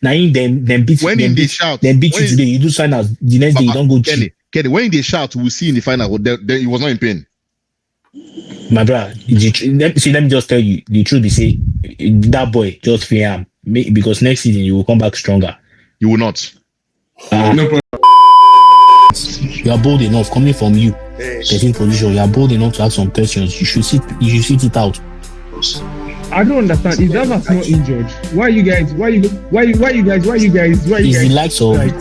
Now them beat when them they beat, shout, them beat you today. You do sign out. The next day you don't go cheap. Kenny, when they shout, we'll see in the final. He was not in pain. My brother, let me just tell you the truth. Be say that boy just fear him because next season you will come back stronger. You will not. No problem. You are bold enough coming from you, 13th position. You are bold enough to ask some questions. You should sit it out. I don't understand. If Navas not injured, why you guys? It's the likes of wait.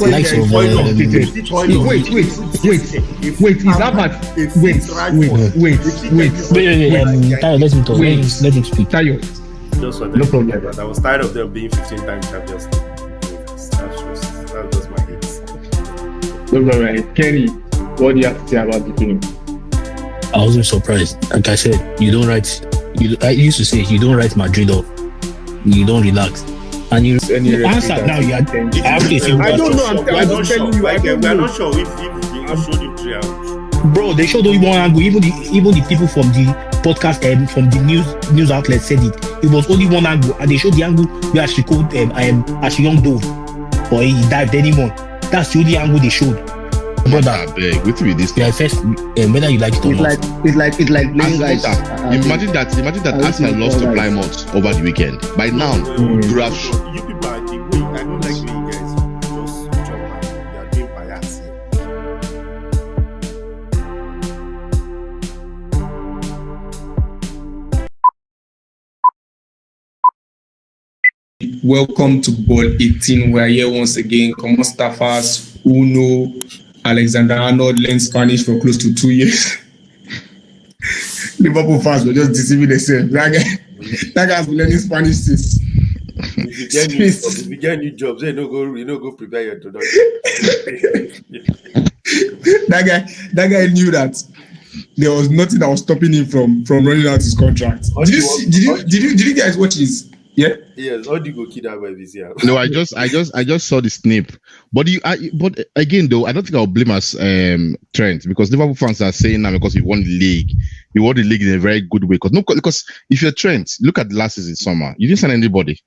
Tayo, let him talk. Let him speak. Tayo. Just for no problem. I was tired of them being 15 times champions. That's just my hate. No problem. Kenny, what do you have to say about the game? I wasn't surprised. Like I said, you don't write. I used to say you don't write Madrid off. You don't relax. And you answer now. I don't know. I'm not telling you. We're not sure if they showed you 3 hours. Bro, they showed only one angle. Even the people from the podcast and from the news outlet said it. It was only one angle, and they showed the angle where she called as a young dove, or he dived anymore. That's the only angle they showed. Brother, wait till this. Yeah, first, whether you like it or not. It's like playing guys. Imagine that Arsenal lost to Plymouth over the weekend. By now, you have. You people are the way. I don't like the way you guys just jump and you are doing bias. Welcome to Ball 18. We are here once again. Como Staffas, Uno, Alexander-Arnold learned Spanish for close to 2 years. Liverpool fans were just deceiving themselves. That guy's been learning Spanish since. If you get new jobs, you no go prepare your introduction. That guy knew that there was nothing that was stopping him from running out his contract. Did you guys watch his? Yeah. Yes. How do you go kid that baby here? No, I just saw the snip. But again though, I don't think I'll blame us Trent, because Liverpool fans are saying now because we won the league. We won the league in a very good way. Because if you're Trent, look at the last season summer. You didn't sign anybody.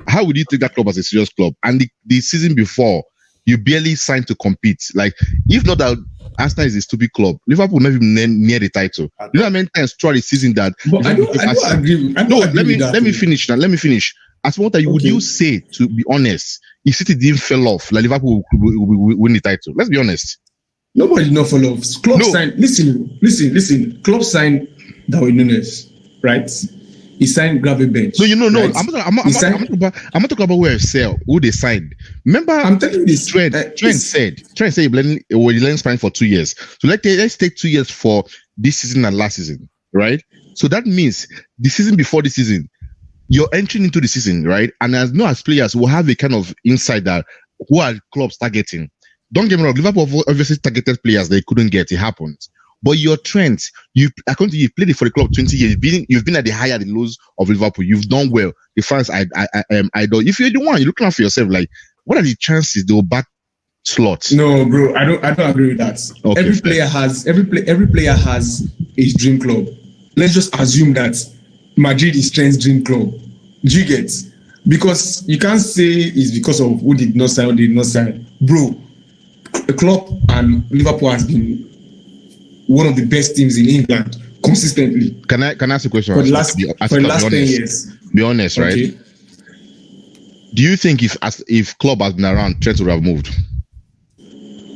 How would you take that club as a serious club? And the season before, you barely signed to compete. Like, if not that Arsenal is a stupid club, Liverpool never even near the title. You know how many times throughout the season that? But I don't agree. Let me finish. As what would you say, to be honest, if City didn't fall off, like Liverpool will win the title? Let's be honest. Nobody did not fall off. Klopp signed. Listen. Klopp signed Darwin Núñez, right? He signed Gravenberch. No. Right? I'm not talking about who they signed. Remember, I'm telling you this. Trent said he learned Spanish for 2 years. So let's take 2 years for this season and last season, right? So that means the season before the season, you're entering into the season, right? And as players, we'll have a kind of insight that who are clubs targeting. Don't get me wrong, Liverpool obviously targeted players they couldn't get. It happened. But your Trent, you've played it for the club 20 years. You've been at the high and the lows of Liverpool. You've done well. The fans, I don't. If you're the one, you're looking out for yourself. Like, what are the chances they'll back slots? No, bro, I don't agree with that. Okay, every player has his dream club. Let's just assume that Madrid is Trent's dream club. Do you get? Because you can't say it's because of who did not sign or did not sign. Bro, the club and Liverpool has been one of the best teams in England consistently. Can I ask a question? For the last 10 years. Be honest, right? Okay. Do you think if Klopp has been around, Trent would have moved?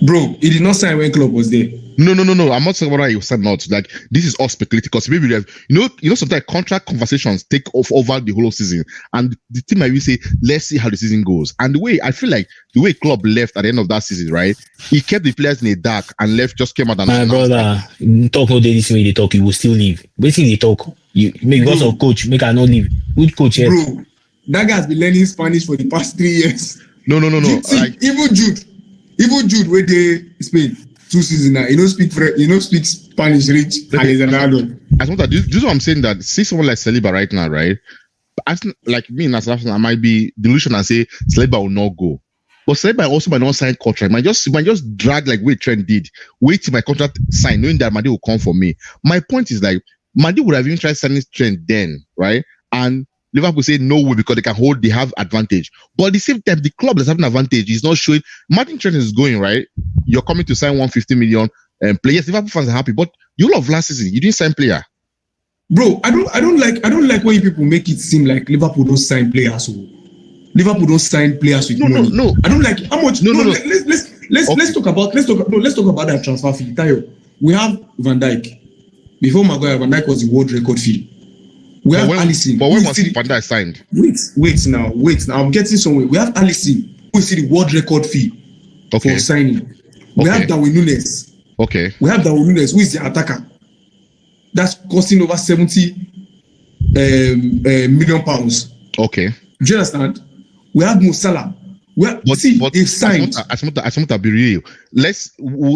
Bro, he did not sign when Klopp was there. No. I'm not talking about he said not. Like, this is all speculative because maybe you know sometimes contract conversations take off over the whole season, and the team might say, let's see how the season goes. And I feel like the way Klopp left at the end of that season, right? He kept the players in the dark and just came out and my brother, talk no day this way they talk, you will still leave. Waiting they talk. You because of coach, make I not leave. Which coach here? Bro, that guy has been learning Spanish for the past 3 years. No. Like, even Jude where they Spain 2 seasons now. He don't speak Spanish rich Alexander-Arnold. I want that. This is what I'm saying, that see someone like Saliba right now, right? Like me in Arsenal, I might be delusional and say Saliba will not go. But Saliba also might not sign contract. Might just drag like way Trent did. Wait till my contract sign, knowing that Madrid will come for me. My point is like Madrid would have even tried signing Trent then, right? And Liverpool say no way because they have advantage. But at the same time, the club that's having advantage is not showing. Martin Trent is going, right? You're coming to sign 150 million players. Liverpool fans are happy, but you love last season. You didn't sign player. Bro, I don't like when people make it seem like Liverpool don't sign players. Liverpool don't sign players with money. No. I don't like how much. No. Let's talk about that transfer fee. Tayo, we have Van Dijk. Before Maguire, Van Dijk was the world record fee. We have Alisson. But when was Van Dijk signed? Wait now. I'm getting somewhere. We have Alisson, who is the world record fee for signing. We have Darwin Núñez. Okay. We have Darwin Núñez, who is the attacker. That's costing over 70 million pounds. Okay. Do you understand? We have Mo Salah. They've signed. I want to be real.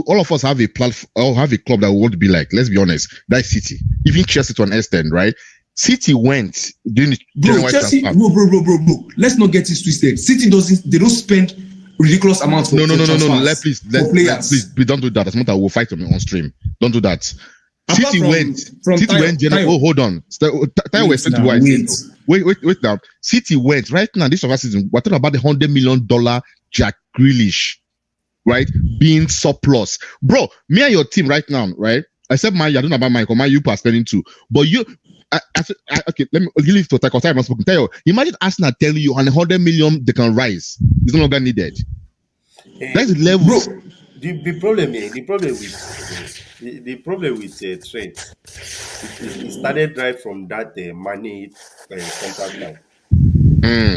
All of us have a platform, or have a club that we want to be like. Let's be honest. That's City. Even Chelsea to an extent, right? City went during the Chelsea. Bro. Let's not get it twisted. City they don't spend ridiculous amounts for No. please, Please, don't do that. That's not that we'll fight on stream. Don't do that. City went. Hold on. Wait now. City went right now. This season, we're talking about the $100 million Jack Grealish, right? Being surplus, bro. Me and your team right now, right? Except I don't know about Michael. You are spending too, but you. Okay, let me give it to Taiko. I'm not spoken. Tell you, imagine Arsenal telling you on 100 million they can rise. It's no longer needed. That's the level. Bro, the problem with Trent, it started right from that money contract line.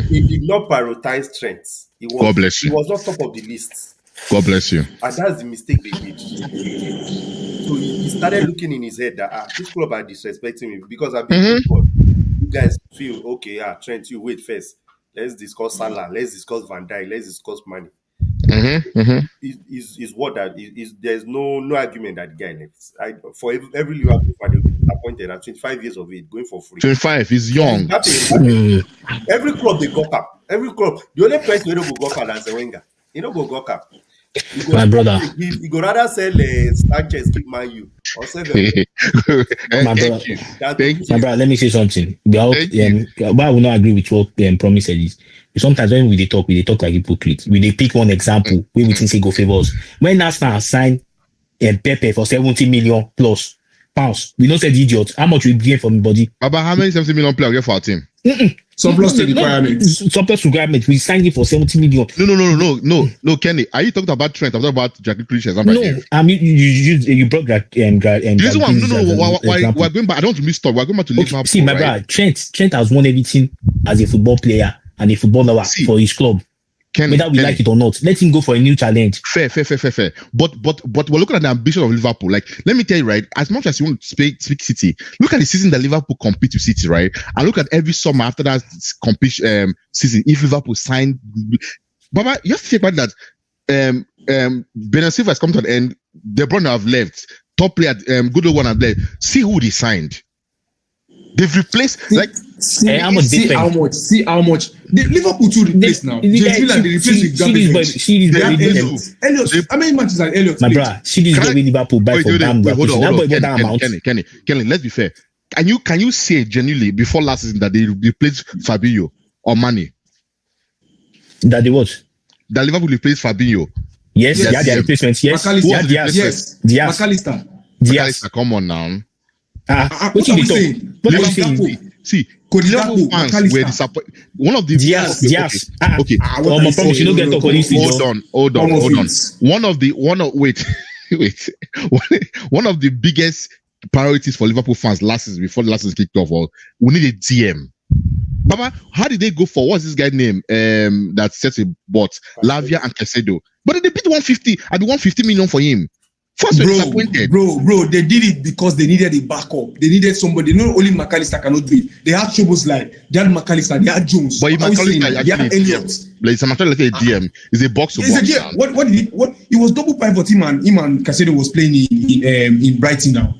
He did not prioritize Trent. God bless you. He was not top of the list. God bless you. And that's the mistake they did. So he started looking in his head that this club are disrespecting me because I've been you guys feel okay. Trent, you wait first. Let's discuss Salah. Let's discuss Van Dijk. Let's discuss money. Is what that is. There's no argument that the guy left. For every Liverpool fan, appointed at 25 years of age, going for free. 25 is young. Every club they got up. Every club. The only person who go got up is Wenger. He don't go up. My brother. He go rather sell Sanchez, keep Man U. Or sell my brother, let me say something. Why I will not agree with what Promise said is sometimes when we talk like hypocrites. We pick one example where we think say go favor us. When Arsenal signed Pepe for 70 million plus pounds, we don't say the idiot. How much we gain from the body? About how many 70 million players we get for our team? Surplus to requirements. Surplus to requirements. We signed it for 70 million. No, Kenny. Are you talking about Trent? I'm talking about Jackie Grealish. No, I mean you brought that this one. No. We're going back. I don't want to miss talk. We're going back to Liverpool. See, my brother, Trent has won everything as a football player and a footballer for his club. Whether we like it or not, let him go for a new challenge. Fair. But we're looking at the ambition of Liverpool. Like, let me tell you, right? As much as you want to speak City, look at the season that Liverpool compete with City, right? And look at every summer after that competition season. If Liverpool signed, Baba, you have to think about that. Bernardo Silva has come to an end. De Bruyne have left. Top player, good old one have left. See who they signed. They've replaced See how much. The Liverpool too replaced now. They replaced with garbage. Elliot. How many matches are Elliot? My brother, she is going Liverpool buy for damn. Hold on. Kenny, let's be fair. Can you say genuinely before last season that they replaced Fabinho or Mane? That they what? That Liverpool replaced Fabinho. Yes, yeah, their replacements. Yes, McAllister. Come on now. What are we saying? See, Liverpool fans were disappointed. One of the Diaz. Okay. Hold on. One of the biggest priorities for Liverpool fans last season, before the last season kicked off, was we need a DM. Baba, how did they go for what's this guy's name? That sets a bot, Lavia and Caicedo. But they bid 150. I did 150 million for him. First, disappointed. Bro, they did it because they needed a backup. They needed somebody. Not only McAllister cannot do it. They had Szoboszlai, they had McAllister, they had Jones. But if McAllister they had Elliott. It's a DM. It's a box to box. What? It was double pivot. Him and Caicedo was playing in Brighton now.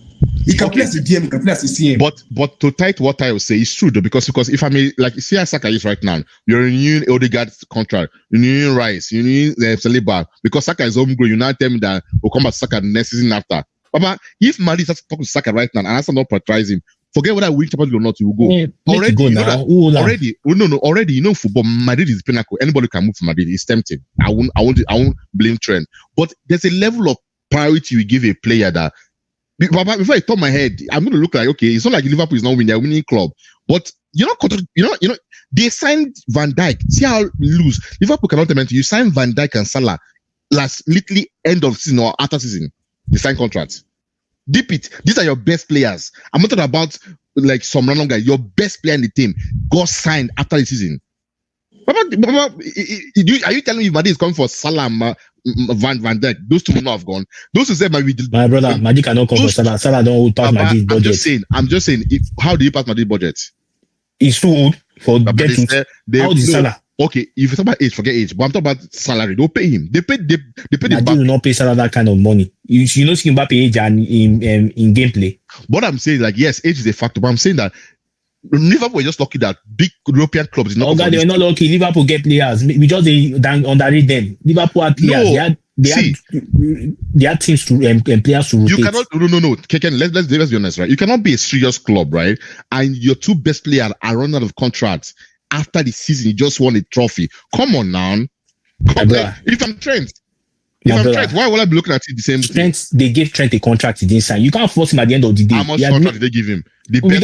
He can play as a DM, he can play as a CM. But to tie to what I will say, it's true though, because if I may, like, see how Saka is right now, you're renewing Odegaard's contract, you're renewing Rice, you're renewing Saliba, because Saka is homegrown. You now tell me that we'll come back to Saka next season after. But if Madrid starts to talk to Saka right now and Arsenal not prioritize him Forget whether we win Champions League or not, we will go. Yeah, make it go You know now. that- Who will already, you know, football, Madrid is pinnacle. Anybody can move from Madrid. It's tempting. I won't blame Trent. But there's a level of priority we give a player that before I turn my head, I'm going to look like, okay, it's not like Liverpool is not winning, they're winning club. But they signed Van Dijk. See how we lose. Liverpool cannot mention you sign Van Dijk and Salah literally end of season or after season. They sign contracts. Deep it. These are your best players. I'm not talking about like some random guy. Your best player in the team got signed after the season. Are you telling me Madrid is coming for Salah and Van Dijk? Those two will not have gone. Those who said my brother, Madrid cannot come for Salah. Salah don't hold past Madrid's budget. I'm just saying. How do you pass Madrid budget? It's too old for them to. How old is Salah? Okay, if you talk about age, forget age. But I'm talking about salary. Don't pay him. They pay the Madrid will not pay Salah that kind of money. You know, Mbappe age and in gameplay. What I'm saying, like, yes, age is a factor. But I'm saying that Liverpool were just lucky that big European clubs did not. Oh God, they were not lucky. Liverpool get players. We just underrate them. Liverpool had players. They had teams to players to rotate. You cannot. No. Keken, let's be honest, right? You cannot be a serious club, right? And your two best players are running out of contracts after the season. You just won a trophy. Come on now. If I'm Trent. Why would I be looking at it the same Trent, they gave Trent a contract he didn't sign. You can't force him at the end of the day. How much contract did they give him? The best.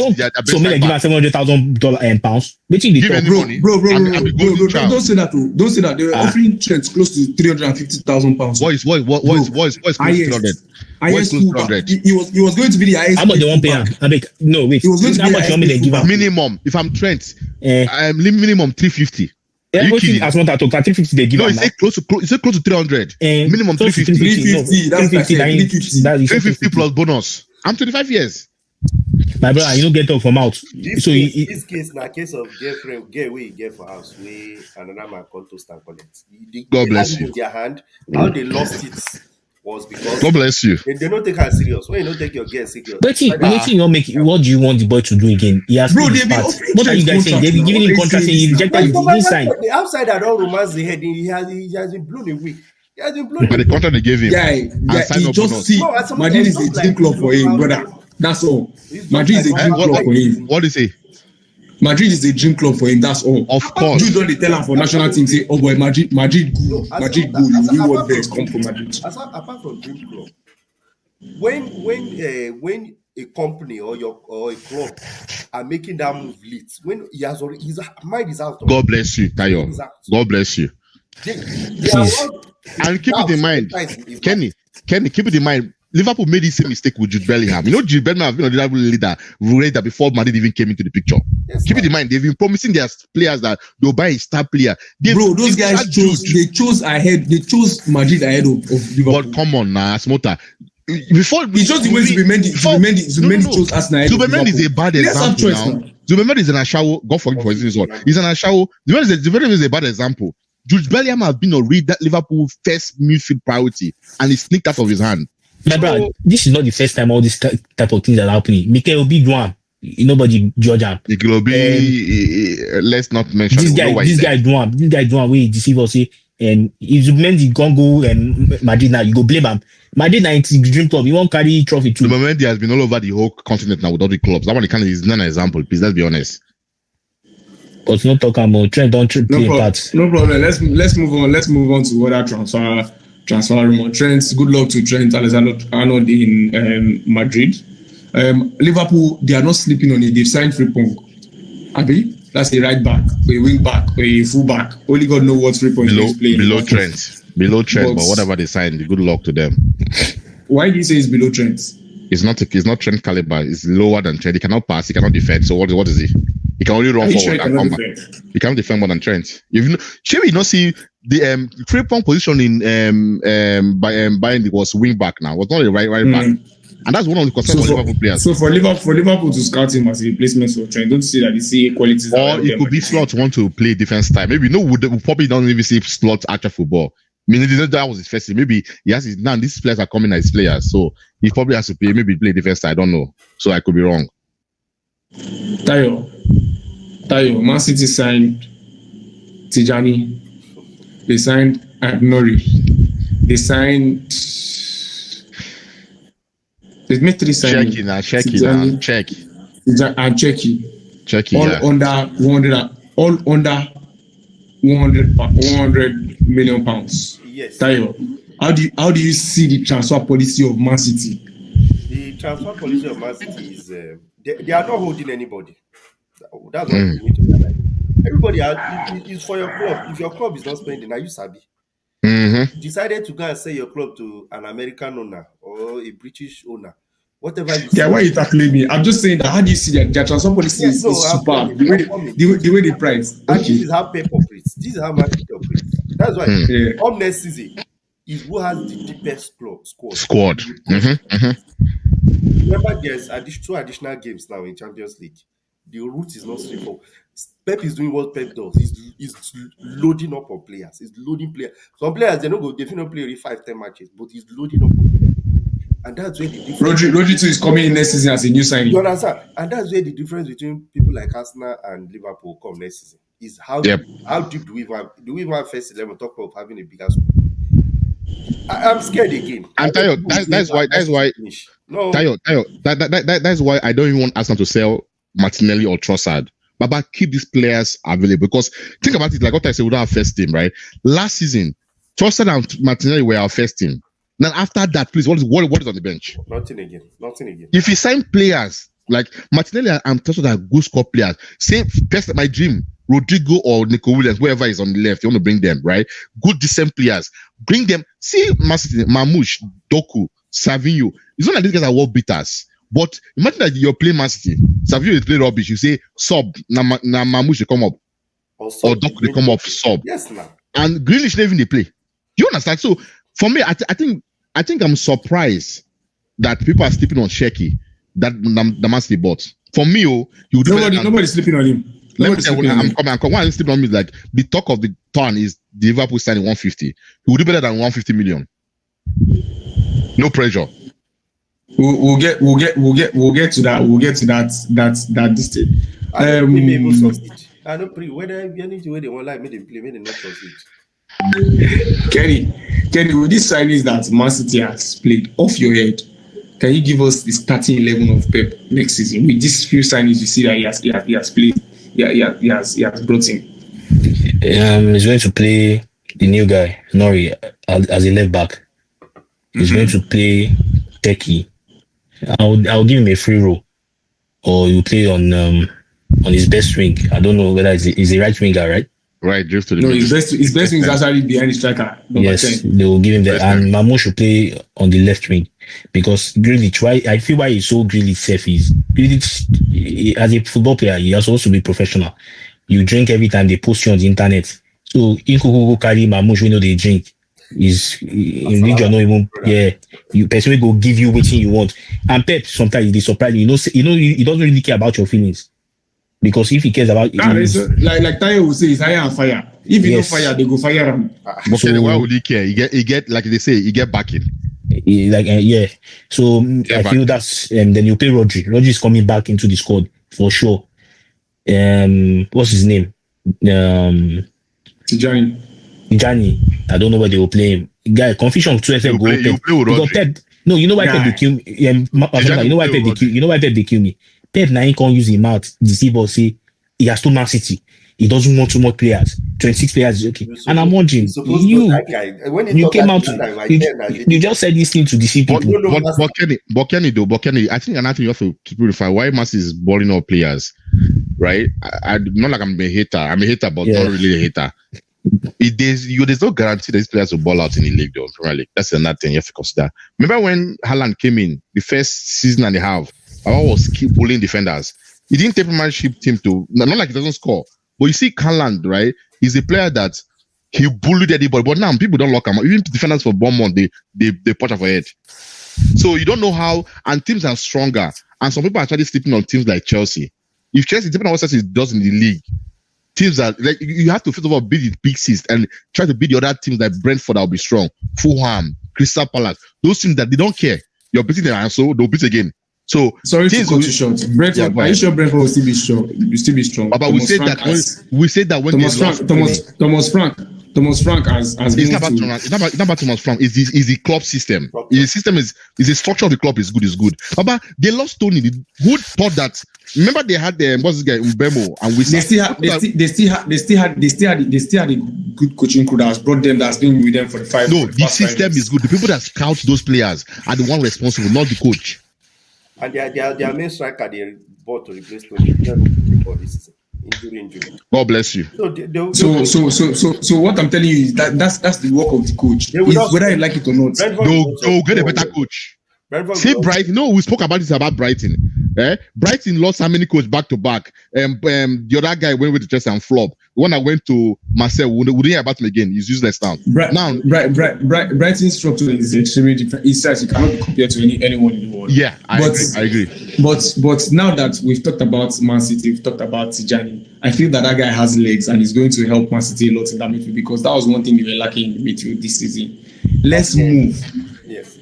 So maybe give him $700,000 pounds. Bro, don't say that. Don't say that. They were offering Trent close to £350,000. What is close to 300? He was going to be the highest. How much they won't pay him? No, wait. He was going to be how much you want me to give him? Minimum. If I'm Trent, I'm minimum 350. Everything as one that talk 350 they give. No, it's close to 300. Minimum 350. 350 plus bonus. I'm 25 years. My brother, you don't get up from out. This case na case of girlfriend get where you get for house where another man come to stand collect. God bless you. In their hand, how they lost it was because God bless you. They don't take her serious. When you don't take your girl serious. What do you want the boy to do again? He has bro, they be offering. What are you guys saying? They be giving him contract saying he rejected the inside. The outside that don't romance the head, he has been blown away. He has been blown away. But the contract they gave him. Yeah, he just see Madrid is a dream club for him, brother. That's all. Madrid is a dream club for him. What do you say? Madrid is a dream club for him. That's all. Of course. You don't tell him for national team say, "Oh boy, Madrid good. Madrid good. You what best come from Madrid." Apart from dream club, when a company or a club are making that move late, when his mind is out. God bless you, Tayo. God bless you. And keep it in mind, Kenny. Keep it in mind. Liverpool made the same mistake with Jude Bellingham. You know, Jude Bellingham has been a Liverpool leader before Madrid even came into the picture. Yes, keep it in mind, they've been promising their players that they'll buy a star player. Those guys chose Madrid ahead of Liverpool. But come on, Smota. Before it's just the way Zubimendi chose Arsenal. Zubimendi is a bad example now. Zubimendi is an Ashawo. God forgive for this one. He's an Ashawo. Zubimendi is a bad example. Jude Bellingham has been already that Liverpool first midfield priority, and he sneaked out of his hand. My brother, this is not the first time all this type of things are happening. Mikel Obi do him. Nobody judge him. Mikel Obi, let's not mention this guy do him. This guy do him. We deceive us. And if Zubimendi can't go and Madrid now, you go blame him. Madrid now it's dream club. You won't carry trophy too. Zubimendi has been all over the whole continent now with all the clubs. That one is not an example. Please, let's be honest. But not talking about Trent. Don't play parts. No problem. Let's move on. Let's move on to other transfer rumor. Good luck to Trent Alexander-Arnold in Madrid. Liverpool, they are not sleeping on it. They've signed Frimpong. Abi, that's a right back, a wing back, a full back. Only God knows what Frimpong is playing. Below Trent, but whatever they signed, good luck to them. Why do you say it's below Trent? It's not Trent caliber. It's lower than Trent. He cannot pass. He cannot defend. So what is he? He can only run forward and come back. He cannot defend more than Trent. You not see the Frimpong position in Bayern was wing back now. Was not a right back, and that's one of the concerns for Liverpool players. So for Liverpool to scout him as a replacement for Trent, don't see that they see qualities. Or it could be Slot want to play defense time. Maybe we probably don't even see Slot actual football. I mean, that was his first thing. Maybe he has his now. These players are coming as players, so he probably has to play defense time. I don't know. So I could be wrong. Tayo, Man City signed Tijani. They signed Adnori. They made 3 signings. Check. and Checky, all yeah. under 100 million pounds. Yes. Tayo, how do you see the transfer policy of Man City? The transfer policy of Man City is they are not holding anybody. That's what you need to realize. Everybody is for your club. If your club is not spending, are you sabi? Decided to go and sell your club to an American owner or a British owner, whatever you Yeah, say. why you tackling me? I'm just saying that how do you see their transfer policy is superb. The way they price. And this is how Pep operates. This is how Man City operates. That's why up next season is who has the deepest squad. Remember, there's two additional games now in Champions League. The route is not straightforward. Pep is doing what Pep does. He's loading up on players. He's loading players. Some players they don't play every 5-10 matches, but he's loading up on players. And that's where the difference. Rodri too is coming in next season as a new signing. You understand? And that's where the difference between people like Arsenal and Liverpool come next season. Is how deep do we want first 11 talk about having a bigger squad? I'm scared again. And Tayo, that's why no. Tayo, that's why I don't even want Arsenal to sell Martinelli or Trossard. But keep these players available, because think about it, like what I said, we don't have first team, right? Last season, Trossard and Martinelli were our first team. Then after that, please, what is on the bench? Nothing again. If you sign players like Martinelli and Trossard are good squad players, say first my dream, Rodrigo or Nico Williams, whoever is on the left, you want to bring them, right? Good, decent players. Bring them. See, Mamouche, Doku, Savinho. It's not like these guys are world beaters. But imagine that you're playing Man City. Savinho is playing rubbish. You say, sub, Mamouche will come up. Or Doku will come up, sub. Yes, now. And Grealish never even play. You understand? So, for me, I think I'm surprised that people are sleeping on Shecky that the Man City bought. For me, nobody's sleeping on him. Let me tell you, I'm coming. One sleeping on me is like the talk of the turn is the Liverpool signing 150. He will do better than 150 million. No pressure. We'll get to that. We'll get to that distance. I don't pray whether any way they want like me they play, me they not succeed. Kenny, with these signings that Man City has played off your head, can you give us the starting 11 of Pep next season? With these few signings you see that he has played, he has brought in. He's going to play the new guy, Nori, as a left back. He's going to play Techie. I'll give him a free role, or you play on his best wing. I don't know whether he's a right winger, right? Right, just to the his best wing is actually behind the striker. Yes, 10. They will give him that, and Mamouche should play on the left wing because Grealish. I feel why he's so Grealish safe is Grealish as a football player. He has also be professional. You drink every time they post you on the internet. So in Kuku carry Mamouche, we know they drink. Is in region no even you personally go give you what you want. And Pep sometimes they surprise you. He doesn't really care about your feelings. Because if he cares about it, like Tayo will say, it's higher and fire. If you don't fire, they go fire him. But so, why would he care? He get like they say, he get backing. So I feel that's then you play Rodri. Rodri is coming back into the squad for sure. What's his name? Tijani. I don't know where they will play him. Guy, confusion to FF go. Because Pep, no, you know why Pep they kill me. You know why Pep they kill me. Pep now can't use his mouth deceive us say he has to Man City. He doesn't want too much players. 26 players is okay. And I'm wondering, you came out you just said this thing to deceive people. But Kenny, I think another thing you have to purify why Man City is balling out players, right? I'm not like I'm a hater. I'm a hater, but not really a hater. There's no guarantee that these players will ball out in the league, though. Really. That's another thing you have to consider. Remember when Haaland came in the first season and a half? I was keep bullying defenders. He didn't take membership team to not like he doesn't score, but you see Haaland, right? He's a player that he bullied anybody, but now people don't lock him up. Even defenders for Bournemouth, they punch off head. So you don't know how, and teams are stronger, and some people are actually sleeping on teams like Chelsea. If Chelsea, depending on what Chelsea does in the league, teams are like you have to first of all beat the big six and try to beat the other teams like Brentford that will be strong, Fulham, Crystal Palace, those teams that they don't care. You're beating them, and so they'll beat again. So sorry to cut you short. Brentford, are you sure Brentford will still be strong? You still be strong. But we said that when Thomas Frank has it's not about Thomas Frank. It's the club system. The system is the structure of the club is good. But they lost Tony. Who thought that Remember they had the what's this guy Mbemo and Wissa. They still had a good coaching crew that has brought them, that's been with them for the five. No, the system is good. The people that scout those players are the one responsible, not the coach. And their main striker they bought to replace Tony. This is injury. God bless you. So what I'm telling you is that's the work of the coach. Whether you like it or not, they'll get a better coach. See Brighton. No, we spoke about this about Brighton. Brighton lost how many coaches back to back? The other guy went with the Chelsea and flop. The one that went to Marcel, we didn't hear about him again. He's useless now. Brighton's structure is extremely different. It says it cannot be compared to anyone in the world. Yeah, I agree. But now that we've talked about Man City, we've talked about Tijani, I feel that guy has legs and he's going to help Man City a lot in that midfield, because that was one thing they were lacking in the midfield this season. Let's move.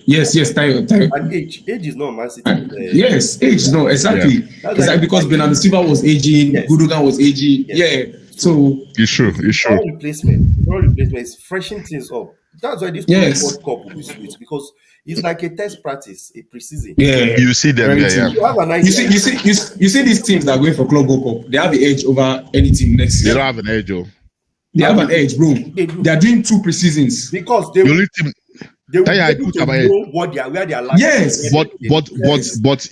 Yes, Tayo. And age is not Man City. Yes, age is not exactly. Yeah. Exactly, because Bernardo Silva was aging, Gundogan was aging. Yes. Yeah, so you sure. All replacement is freshening things up. That's why this World Cup will be sweet, because it's like a test practice, a preseason. Yeah, you see them. Yeah. You see these teams that are going for Club World Cup. They have the edge over any team next year. They don't have an edge, though. They have an edge, bro. They are doing 2 preseasons because they will. They will where they are lacking. Yes, but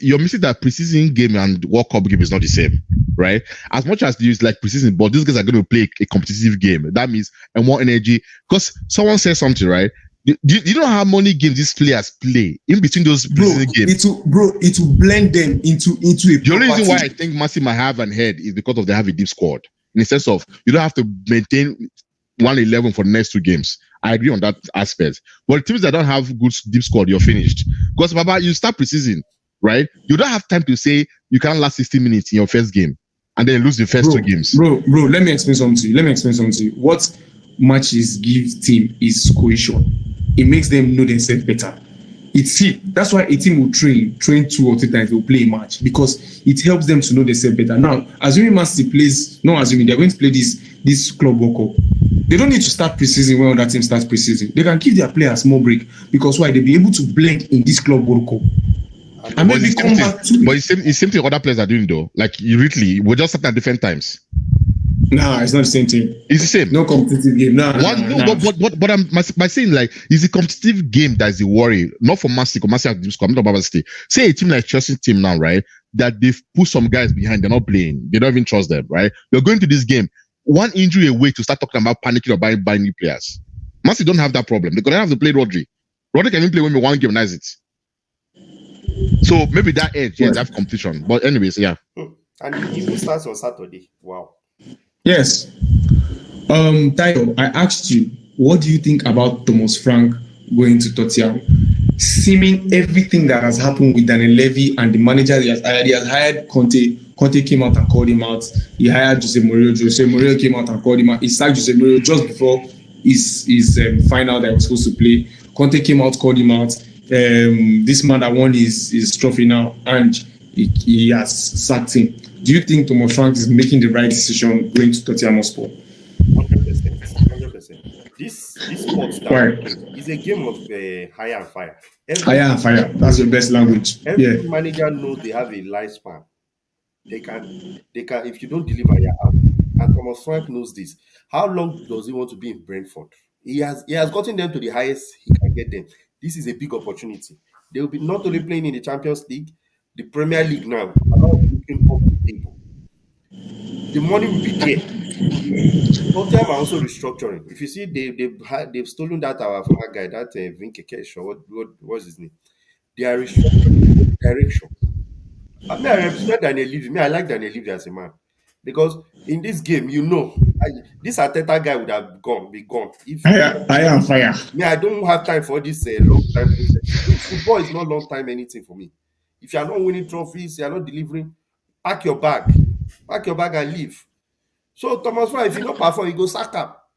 you're missing that preseason game and World Cup game is not the same, right? As much as you use like preseason, but these guys are going to play a competitive game. That means and more energy. Because someone said something, right? You know how many games these players play in between those preseason games? It will blend them into a. The only reason why I think Messi might have an head is because of they have a deep squad. In the sense of you don't have to maintain 111 for the next 2 games. I agree on that aspect. But teams that don't have good deep squad, you're finished. Because Baba, you start preseason, right? You don't have time to say you can't last 60 minutes in your first game and then lose the first 2 games. Bro, let me explain something to you. What matches gives team is cohesion. It makes them know themselves better. That's why a team will train 2 or 3 times, they'll play a match, because it helps them to know themselves better. Now, assuming Man City they're going to play this Club World Cup. They don't need to start preseason when that team starts preseason. They can give their players more break, because why? They'll be able to blend in this Club World Cup. And maybe come back to. But it's same thing other players are doing though. Like we're just starting at different times. Nah, it's not the same thing. It's the same. No competitive game. But I'm by saying like it's a competitive game that's the worry, not for Man City. I'm not talking about Man City. Say a team like Chelsea team now, right? That they've put some guys behind, they're not playing. They don't even trust them, right? You're going to this game. One injury away to start talking about panicking or buying new players. Man City don't have that problem. They're gonna have to play Rodri. Rodri can even play when one game and that's it. So maybe that edge, that competition. But anyways, yeah. And it even starts on Saturday. Wow. Yes. Tayo, I asked you, what do you think about Thomas Frank going to Tottenham? Seeming everything that has happened with Daniel Levy and the manager he has hired Conte. Conte came out and called him out. He hired Jose Mourinho. Jose Mourinho came out and called him out. He sacked Jose Mourinho just before his final that he was supposed to play. Conte came out, called him out. This man that won his trophy now, and he has sacked him. Do you think Thomas Frank is making the right decision going to Tottenham Hotspur? 100%. This sport is a game of hire and fire. Hire and fire. That's your best language. Every manager knows they have a lifespan. They can. If you don't deliver, you're out. And Thomas Frank knows this. How long does he want to be in Brentford? He has gotten them to the highest he can get them. This is a big opportunity. They will be not only playing in the Champions League, the Premier League now. Looking up the table. The money will be there. Tottenham are also restructuring. If you see, they've stolen that our former guy, that Vinkekesh, or what's his name? They are restructuring direction. I mean, I represent Daniel Levy. I like Daniel Levy as a man, because in this game, this Arteta guy would have been gone. If I am fire. I don't have time for this long time process. Football is not long time anything for me. If you are not winning trophies, you are not delivering, pack your bag and leave. So Thomas Frank, if you not perform, you go sack up,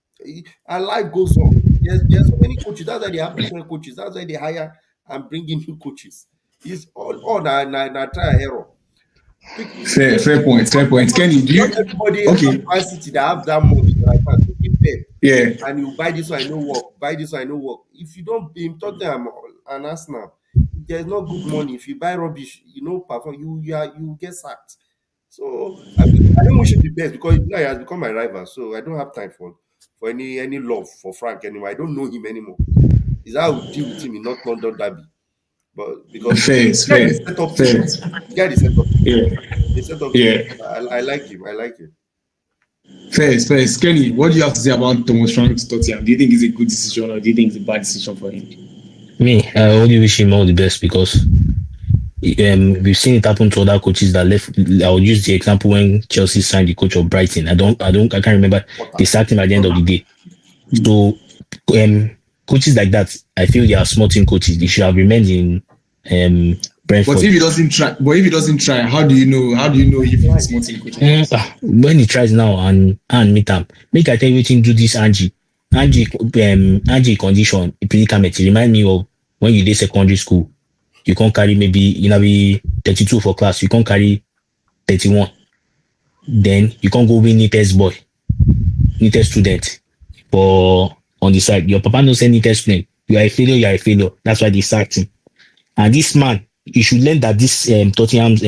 and life goes on. There's so many coaches. That's why they have different coaches. That's why they hire and bring in new coaches. It's all try and error. Fair point. Kenny, do you? Everybody has City that have that money like that to give them. Yeah. And you buy this one, I know work. Buy this one, I know work. If you don't be in Tottenham and Arsenal, there's no good money. If you buy rubbish, perform, you get sacked. So I don't wish him the best because now he has become my rival. So I don't have time for any love for Frank anymore. I don't know him anymore. Is how I would deal with him in North London derby. But because Fair, the guy is fair, set up fair. team. The guy is set up team. Yeah, They set up team. yeah. I like him. I like him. Fair. Kenny, what do you have to say about Thomas Frank to Tottenham? Do you think it's a good decision or do you think it's a bad decision for him? Me, I only wish him all the best because we've seen it happen to other coaches that left. I'll use the example when Chelsea signed the coach of Brighton. I can't remember. They sacked him at the end of the day. So, coaches like that, I feel they are small team coaches. They should have remained in Brentford. But if he doesn't try, how do you know if he's small team coach? When he tries now and meet him, make I tell you wetin do this Angie condition predicament. It remind me of when you did secondary school. You can't carry maybe you know be 32 for class. You can't carry 31. Then you can't go win neatest student for on the side. Your papa no send neatest student. You are a failure. That's why they sacked him. And this man, you should learn that this Tottenham's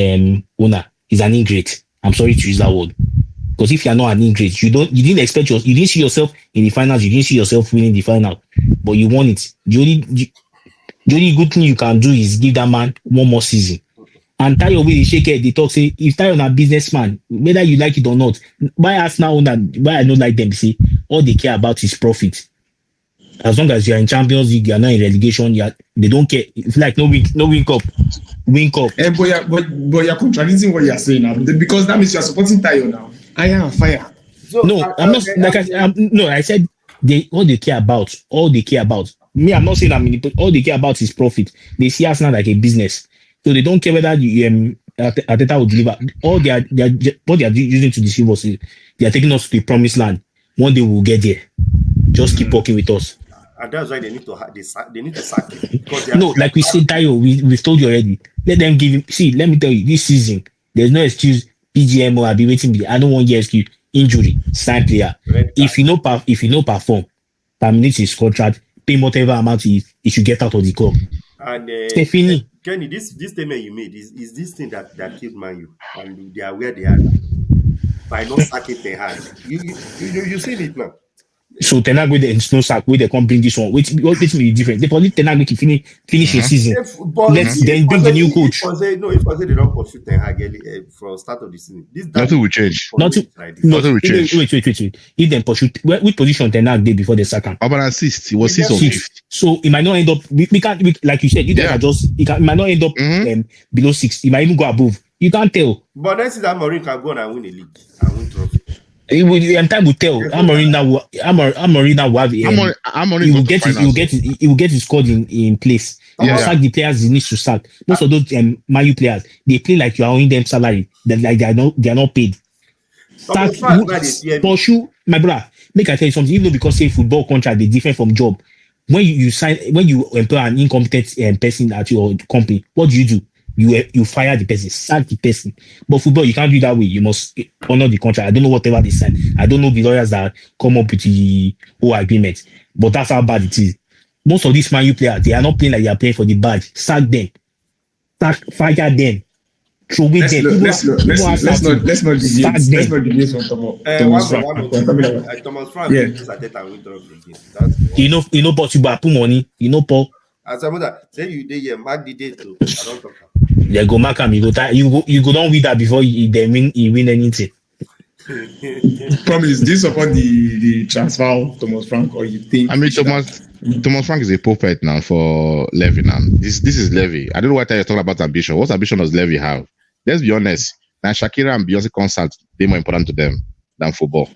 owner is an ingrate. I'm sorry to use that word. Because if you are not an ingrate, you didn't see yourself in the finals, you didn't see yourself winning the final, but you won it. The only good thing you can do is give that man one more season. And Tayo will shake it, they talk, say, if Tayo na businessman, whether you like it or not, why Arsenal owner, why I don't like them, say, all they care about is profit. As long as you are in Champions League, you are not in relegation, they don't care. It's like no win cup. But you're contradicting what you're saying now because that means you're supporting Tayo now. I am fire. So, I'm not like I said all they care about. Me, I'm not saying all they care about is profit. They see Arsenal like a business. So they don't care whether Arteta will deliver. All what they are using to deceive us is they are taking us to the promised land. One day we'll get there. Just keep working with us. And that's why they need to sack him. No, like we said, Tayo, we've told you already. Let them give him. See, let me tell you, this season there's no excuse. PGMO, I'll be waiting. I don't want your excuse. Injury, sign player. If you no perform, terminate his contract. Pay whatever amount he should get out of the club. And Stephanie, Kenny, this statement you made is this thing that killed Man U, and they are where they are by not sacking Ten Hag. You seen it now. So Ten Hag with the no sack, where they come bring this one. What makes me different? They probably Ten Hag make finish his season. Then bring the new coach. If I say they don't pursue Ten Hag from start of the season, nothing will change. Nothing will change. Wait. If they pursue, which position Ten Hag did before the second? Urban assist. He was 6th or 5th. So it might not end up. We can't. Like you said, you guys are just. It might not end up below 6. It might even go above. You can't tell. But next season, Amorim can go and win a league and win trophy. Time will tell. Amorim now will have. He will get his squad in place. Sack the players he needs to sack. Most of those Man U players, they play like you are owing them salary. Like they are not paid. Pursue, my brother. Make I tell you something. Even though because say football contract is different from job. When you employ an incompetent person at your company, what do? You fire the person, sack the person. But football, you can't do it that way. You must honor the contract. I don't know whatever they sign. I don't know the lawyers that come up with the whole agreement. But that's how bad it is. Most of these Man U players, they are not playing like they are playing for the badge. Sack them. Fire them. Throw away them. Let's not deviate from Thomas Frank. You know, but you put money. You know, Paul. As a mother, say you did here, mark the date too. I don't talk. They go mark him. You go down with that before he win anything. Promise. Do you support the transfer of Thomas Frank, or you think? I mean, Thomas Frank is a puppet now for Levy now. This is Levy. I don't know what you're talking about ambition. What ambition does Levy have? Let's be honest. Now Shakira and Beyonce concert, they're more important to them than football.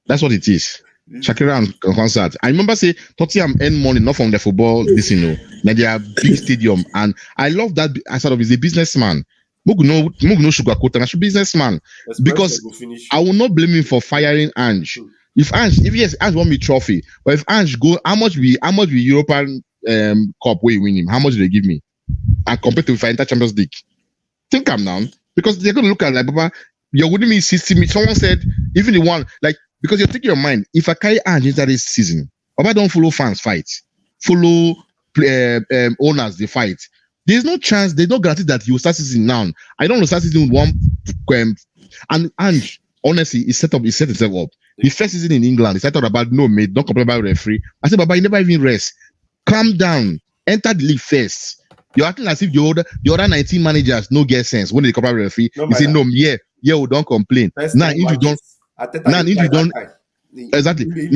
That's what it is. Shakira and concert. I remember say Tottenham earn money not from the football, Then they are big stadium, and I love that. I sort of is a businessman. Mugu no sugarcoat, and I should businessman because I will not blame him for firing Ange. If Ange won me trophy, but if Ange go, how much we European Cup we win him? How much do they give me? And compared to if I enter Champions League, think I'm down because they're going to look at like Baba. You're winning me 60 minutes. Someone said even the one like. Because you're taking your mind, if I carry Ange into this season, Baba don't follow fans fight, follow owners they fight. There's no chance, there's no guarantee that he will start season now. I don't know, start season with one. And honestly, he set himself up. The first season in England, he started about no mate, don't complain about referee. I said, Baba, you never even rest. Calm down. Enter the league first. You're acting as if the other 19 managers no get sense when they come about referee. You say, no, we don't complain. Now, if you don't, exactly. We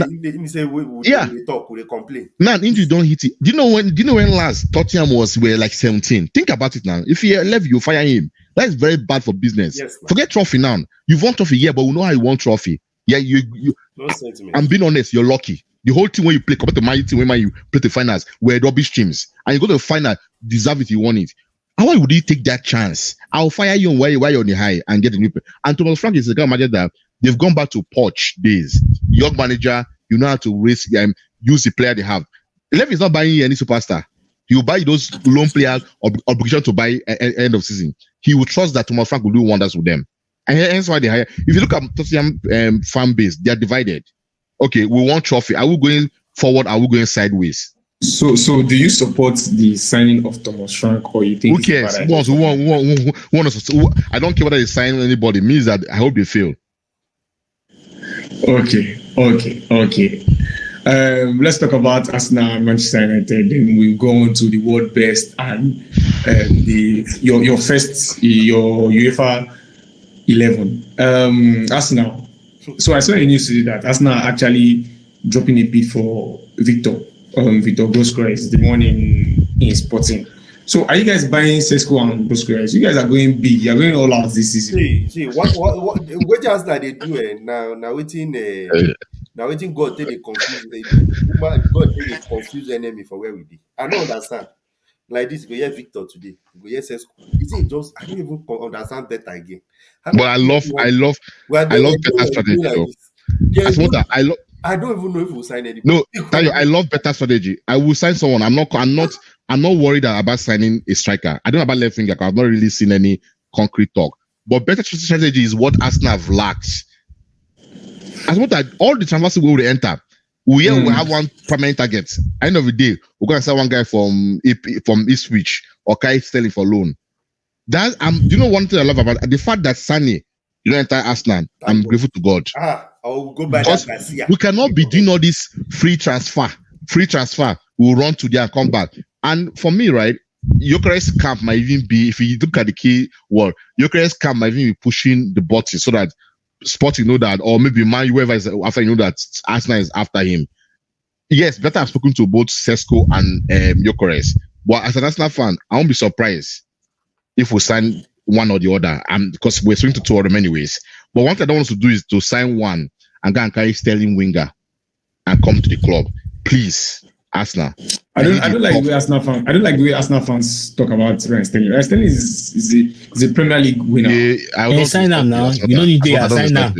complain. Now, if you don't hit it, do you know when last Tottenham were like 17? Think about it now. If he left, you fire him. That is very bad for business. Yes, forget trophy now. You've won trophy, yeah, but we know how you won trophy. Yeah, you. I'm being honest. You're lucky. The whole team when you play compared to my team when you play the finals were rubbish teams, and you go to the final, deserve it, you won it. How would you take that chance? I'll fire you while you're on the high and get a new. And Thomas Frank is the kind of manager that they've gone back to Poch days. Young manager, you know how to use the player they have. Levy is not buying any superstar. He will buy those loan players obligation to buy at end of season. He will trust that Thomas Frank will do wonders with them. And hence why they hire. If you look at Tottenham fan base, they are divided. Okay, we want trophy. Are we going forward? Are we going sideways? So do you support the signing of Thomas Frank, or you think? Who cares? I don't care whether they sign anybody. It means that I hope they fail. Okay. Let's talk about Arsenal and Manchester United. Then we'll go on to the world best and your UEFA 11. Arsenal. So I saw a news today that Arsenal are actually dropping a bid for Victor Gosquez, the one in Sporting. So are you guys buying Sesko and Gosquez? You guys are going big. You are going all out this season. See what Arsenal they do now waiting God take the confuse enemy for where we be. I don't understand. Like this, go hear Victor today. Go hear Sesko. Is it just? I don't even understand better again. But I love better strategy. I don't even know if we'll sign anybody. No, Tayo, I love better strategy. I will sign someone. I'm not worried about signing a striker. I don't know about left winger. I've not really seen any concrete talk. But better strategy is what Arsenal have lacked. As what all the transfers we will enter, we have one permanent target. At the end of the day, we're going to sell one guy from Ipswich or Kai Sterling for loan. That do you know one thing I love about the fact that Sane you don't enter Arsenal? I'm grateful to God. I'll go back. We cannot be doing all this free transfer. We'll run to there and come back. And for me, right, Gyökeres camp might even be, if you look at the key word, Gyökeres camp might even be pushing the button so that Sporting know that, or maybe Man, whoever is after, you know that Arsenal is after him. Yes, better have spoken to both Sesko and Gyökeres. But as an Arsenal fan, I won't be surprised if we sign one or the other, because we're swinging to two of them anyways. But one thing I don't want to do is to sign one and go and carry Sterling winger and come to the club. Please, Arsenal. I don't like the way Arsenal fans. I don't like the way Arsenal fans talk about Trent Sterling. Trent Sterling is a Premier League winner. Yeah, sign him now. You don't need to sign now.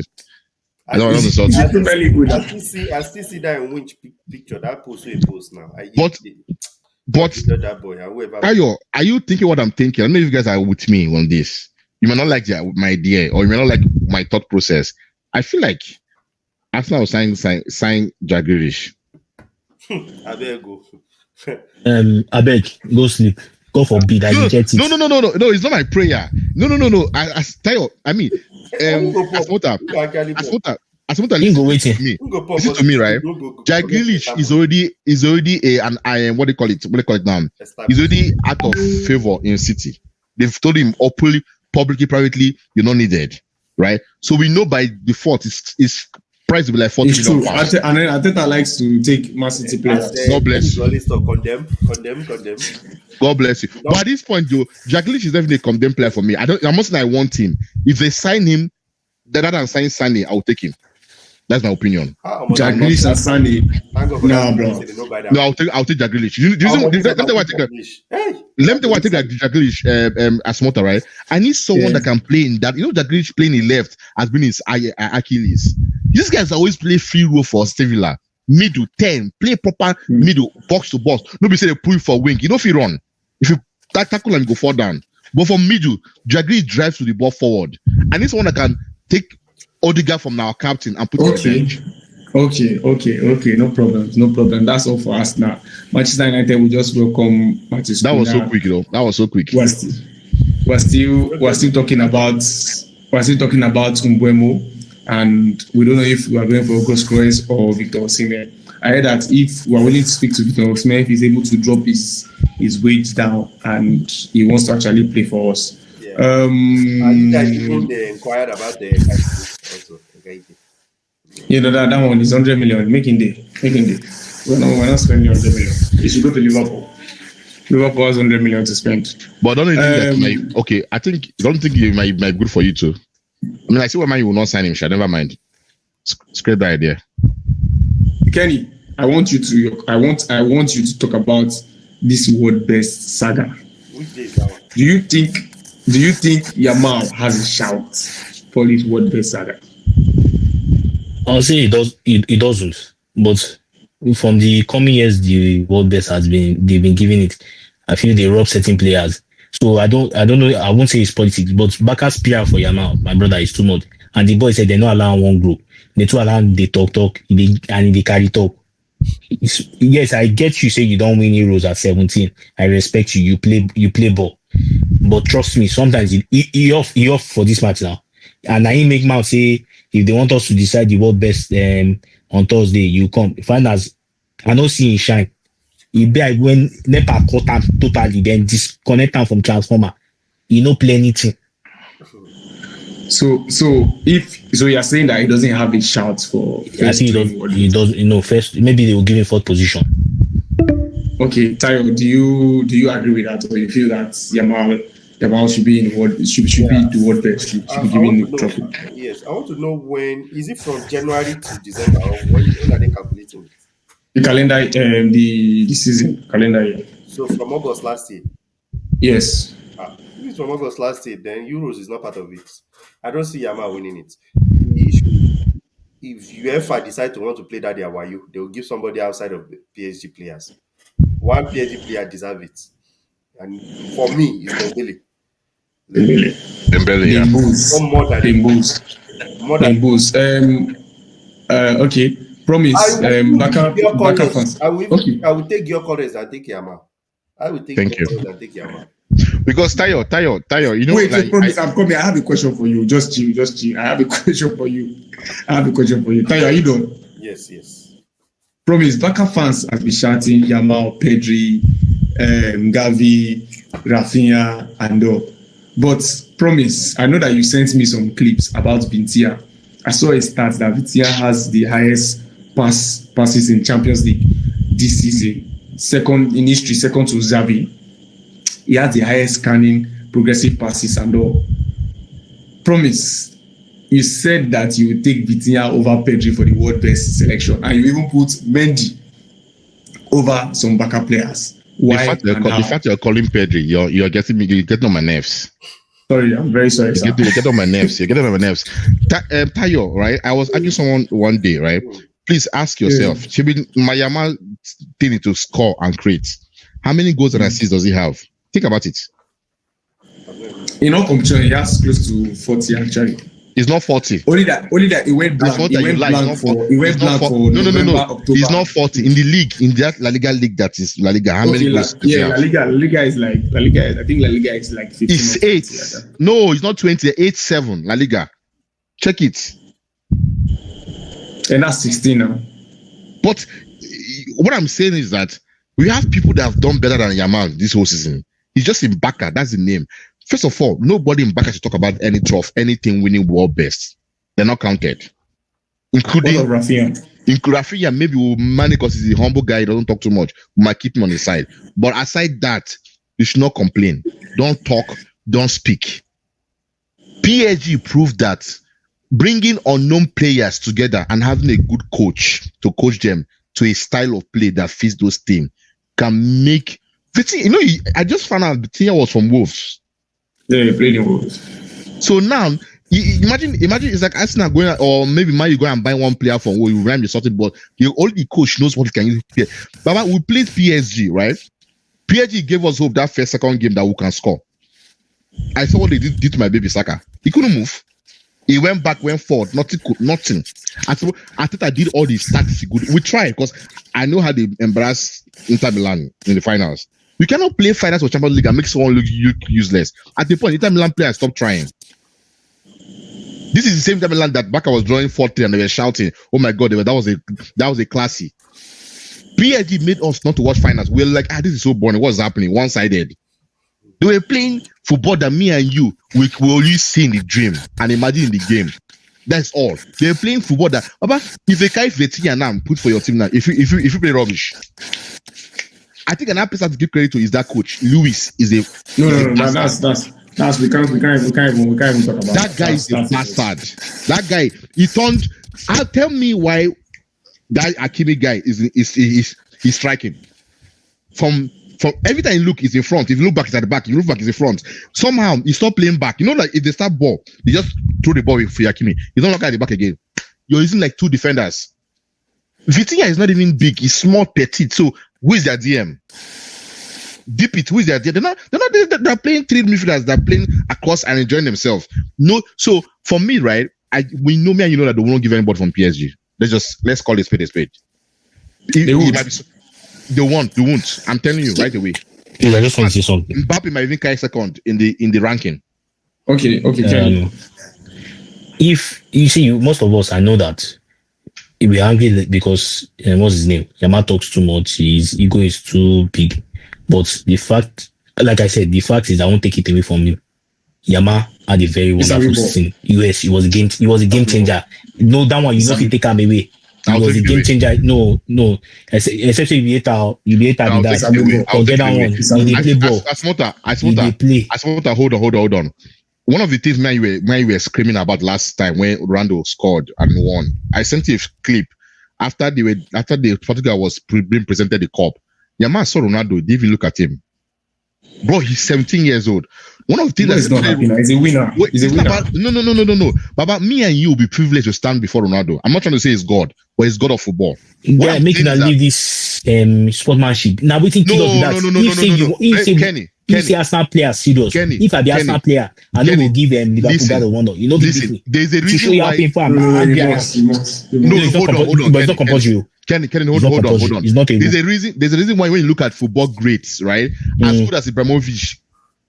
I don't understand. He's a Premier League winner. I still see that in Winch picture. That post now. But that boy, whoever. Are you thinking what I'm thinking? I don't know if you guys are with me on this. You may not like my idea, or you may not like my thought process. I feel like Arsenal was sign Jack Grealish. I beg go. I beg, go sleep. God forbid, I reject it. No, it's not my prayer. No. I tell you, I mean, Asmota, go waiting. Listen to me, right? Jack Grealish is already an what do you call it now? He's already out of favor in City. They've told him openly, publicly, privately, you're not needed, right? So we know by default it's price will be like 40 million pounds. And then Arteta likes to take Man City players. God bless you. Condemn. God bless you. But at this point, though, Jack Grealish is definitely a condemned player for me. I'm not saying I want him. If they sign him, rather than sign Sane, I'll take him. That's my opinion. Jack Grealish and Sane. Nah, bro. No, I'll take Jack Grealish. Let me tell you why I take Jack Grealish as Mota, right? I need someone that can play in that. You know, Jack Grealish playing in left has been his Achilles. These guys always play free role for Sevilla. Middle 10, play proper middle, box to box. Nobody say they pull you for wing. You know if you run. If you tackle and go fall down. But for middle, Jack Grealish drives to the ball forward. I need someone that can take Odegaard from our captain and put him on the bench. Okay. No problem. That's all for us now. Manchester United will just welcome Manchester. That was so quick, though. That was so quick. We're still talking about Mbeumo, and we don't know if we are going for Goscores or Victor Osimhen. I heard that if we are willing to speak to Victor Osimhen, he's able to drop his wage down and he wants to actually play for us. Yeah. You guys even inquired about the also. Okay. You know that one is 100 million. Making day. We're not spending 100 million. It should go to Liverpool. Liverpool has 100 million to spend. But don't you think I don't think it might be good for you too. I mean, I see why man you will not sign him. Never mind. Scrape the idea. Kenny, I want you to talk about this world best saga. Which day is that one? Do you think Yamal has a shout for this world best saga? I'll say it doesn't. But from the coming years, the world best they've been giving it. I feel they rob certain players. So I don't know. I won't say it's politics, but Baka's PR for Yamal, my brother, is too much. And the boy said they're not allowing one group. They too allow they talk, and they carry talk. Yes, I get you say you don't win Euros at 17. I respect you. You play ball. But trust me, sometimes he off for this match now. And I make mouth say if they want us to decide the world best on Thursday, you come. Find us. I don't see him shine. He be like when Nepa cut him totally, then disconnect him from transformer. He no play anything. So you're saying that he doesn't have a shout for. I think he does. You know, first maybe they will give him fourth position. Okay, Tayo, do you agree with that, or you feel that Yamal should be in the world? Should be the world best. Should be given the trophy. Yes, I want to know when is it from January to December, or when are they calculating it? The calendar, the season calendar year. So from August last year. Yes. If it's from August last year, then Euros is not part of it. I don't see Yamal winning it. The issue, if UEFA decide to want to play that their Wayu, they will give somebody outside of the PSG players. One PSG player deserves it, and for me, it's Dembele, yeah. More than boost. Okay. Promise. Baka fans. I will take your colors and take Yamal. I will take Thank your you. colors and take Yamal. Because Tayo, you know. Wait, like, Promise. I'm coming. I have a question for you. Just chill. I have a question for you. Tayo, are you done? Yes. Promise. Baka fans have been shouting Yamal, Pedri, Gavi, Rafinha, and all. But Promise, I know that you sent me some clips about Bintia. I saw a stat that Bintia has the highest passes in Champions League this season. Second in history, second to Xavi. He has the highest scanning, progressive passes and all. Promise, you said that you would take Vitinha over Pedri for the world best selection, and you even put Mendy over some backup players. Why? The fact you're calling Pedri, you're getting on my nerves. Sorry, I'm very sorry. You get on my nerves. You're getting on my nerves. Tayo, right? I was asking someone one day, right? Please ask yourself, should be my Yamal thing to score and create. How many goals and assists does he have? Think about it. In all competition, he has close to 40 actually. He's not 40. Only that he went blank. He went blank for November, October. He's not 40 in the league, in that La Liga league that is La Liga. How many goals? La Liga is like I think La Liga is like 15. It's 8. Like no, it's not 20. 8-7 La Liga. Check it. And that's 16 now. But what I'm saying is that we have people that have done better than Yamal this whole season. He's just in Baka. That's the name. First of all, nobody in Baka should talk about any trophy, anything winning world best. They're not counted. Including Rafinha, maybe Mane because he's a humble guy, he doesn't talk too much. We might keep him on the side. But aside that, you should not complain. Don't talk, don't speak. PSG proved that bringing unknown players together and having a good coach to coach them to a style of play that fits those teams can make. You know, I just found out Vitinha was from Wolves. Yeah, he played in Wolves. So now, imagine it's like Arsenal going, or maybe you go and buy one player from where you ram the sorted ball. Only the coach knows what he can use. Baba, we played PSG, right? PSG gave us hope that second game that we can score. I saw what they did to my baby Saka. He couldn't move. He went back, went forward, nothing. I think I did all the stats good. We tried because I know how they embarrass Inter Milan in the finals. We cannot play finals for Champions League and make someone look useless. At the point, Inter Milan players stop trying. This is the same Inter Milan that Barca was drawing 4-3 and they were shouting, "Oh my God, that was a classy." PSG made us not to watch finals. We're like, this is so boring. What's happening? One-sided. They were playing football that me and you we only see in the dream and imagine in the game. That's all. They're playing football that. If they carry Vitinha now and put for your team now, if you play rubbish, I think another person to give credit to is that coach. Luis is a no. That's we can't even talk about that guy. Is a bastard. That guy. He turned. Tell me why that Hakimi guy is striking from every time you look, he's in front. If you look back, he's at the back. If you look back, he's in front. Somehow, he stopped playing back. You know, like if they start ball, they just throw the ball for Hakimi. He's not looking at the back again. You're using like two defenders. Vitinha is not even big. He's small, petite. So, who is their DM? Deep it. Who is their DM? They're playing three midfielders. They're playing across and enjoying themselves. No. So, for me, right, we know me and you know that they won't give anybody from PSG. Let's call it spade a spade. They won't. I'm telling you right away. Yeah, I just want to say something. Mbappe might even carry second in the ranking. Okay. If you see, most of us, I know that we're angry because what's his name? Yama talks too much. His ego is too big. But the fact, like I said, the fact is I won't take it away from him. Yama had a very wonderful season. Yes, he was a game changer. No, that one you know if you take him away. He was a game changer. No. Especially if you be with that. Forget that one. He play ball. Asmota, hold on. One of the things when you were screaming about last time when Ronaldo scored and won, I sent you a clip after the Portugal was being presented the cup. Yama saw Ronaldo. Did even look at him? Bro, he's 17 years old. One of the things that's not happy now. He's a winner. No. But me and you will be privileged to stand before Ronaldo. I'm not trying to say he's God, but he's God of football. Yeah, making us leave this sportsmanship. Now we think Kenny. If say Arsenal player serious, if I be Arsenal player, I know we'll give Liverpool guy the wonder. You know, there's a reason why. But it's not compulsory. Kenny, hold on. It's not there's a reason why when you look at football greats, right? As good as Ibrahimovic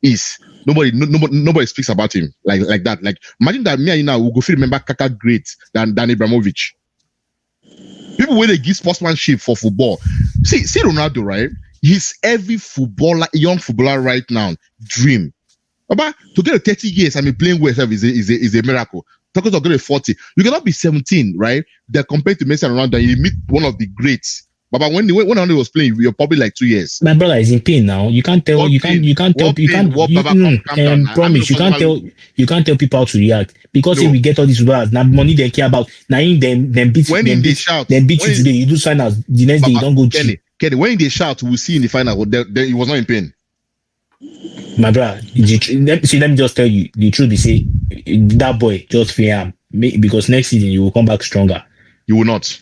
is, nobody speaks about him like that. Like imagine that me and you now will go feel remember Kaka great than Ibrahimovic. People when they give sportsmanship for football. See Ronaldo, right? He's every young footballer right now dream. But to get 30 years, playing with himself is a miracle. Talking to get 40, you cannot be 17, right? They're compared to Messi and Ronaldo, and you meet one of the greats. But when Ronaldo was playing, you're probably like 2 years. My brother is in pain now. You can't tell. Promise. You can't tell people how to react because if we get all these words, now money they care about. Now them beat you today. You do sign out the next day. You don't go. Kenny, when they shout, we'll see in the final. He was not in pain. My brother, let me just tell you the truth. They say that boy just fear him because next season you will come back stronger. You will not.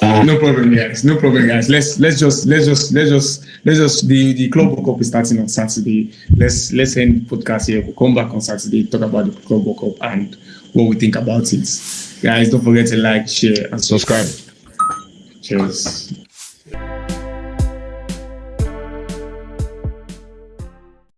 No problem, guys. Let's just the Club World Cup is starting on Saturday. Let's end podcast here. We'll come back on Saturday, talk about the Club World Cup and what we think about it. Guys, don't forget to like, share, and subscribe. Cheers.